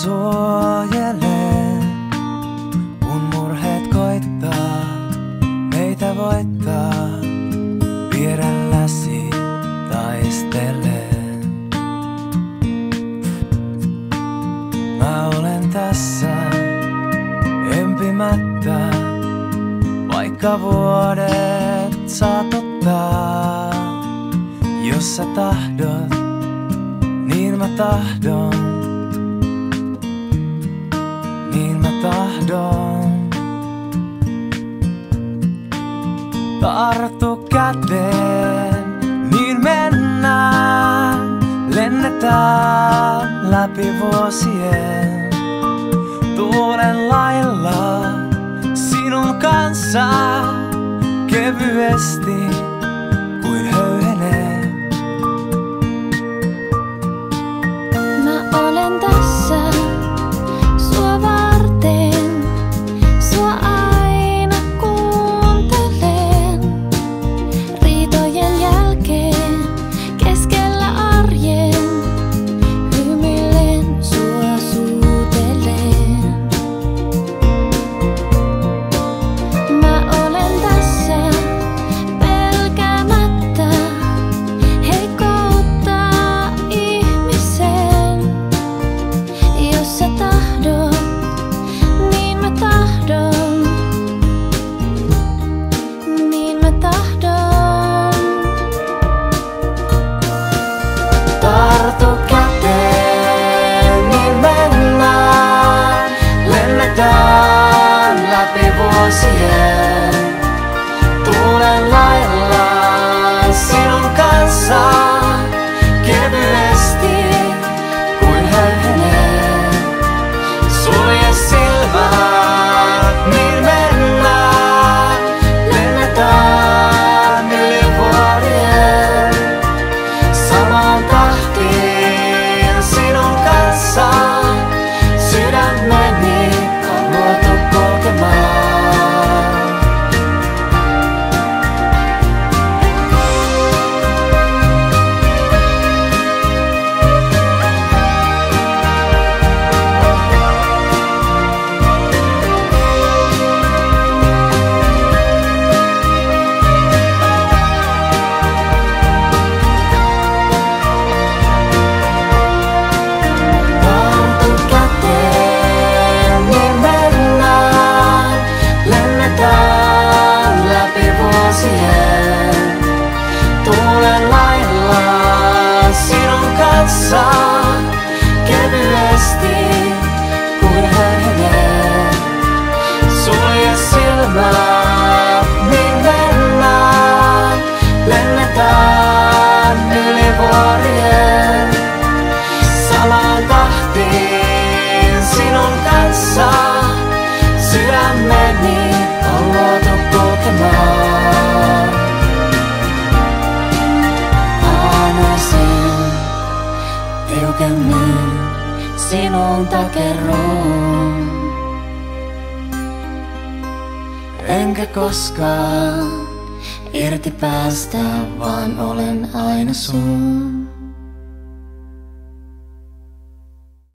suojelee, kun murheet koittaa meitä voittaa. Vierelläsi taistelen. Mä olen tässä empimättä, vaikka vuodet saat ottaa. Jos sä tahdot, niin mä tahdon. Niin mä tahdon. Tartu käteen, niin mennään. Lennetään läpi vuosien. Tuulen lailla sinun kanssa kevyesti kuin höyhenee. Mä olen tässä sua varten, sua aina kuuntelen. Riitojen jälkeen keskellä arjen hymyilen, sua suutelen. Mä olen tässä pelkäämättä heikkoutta ihmisen. Jos sä tahdot, niin mä tahdon. Niin mä tahdon. Tartu käteen, niin mennään. Lennetään läpi vuosien. Tuulen lailla sinun kanssa kevyesti kuin höyhenee. Sulje silmät, niin mennään. Lennetään yli vuorien. Samaan tahtiin sinun kanssa sydämeni on luotu kulkemaan. Tuulen lailla sinun kanssa kevyesti kuin höyhenee. Sulje silmät, niin mennään. Lennetään yli vuorien. Samaan tahtiin sinun kanssa sydämeni on luotu kulkemaan. Tiukemmin sinun takeroon. Enkä koskaan irti päästä, vaan olen aina sun.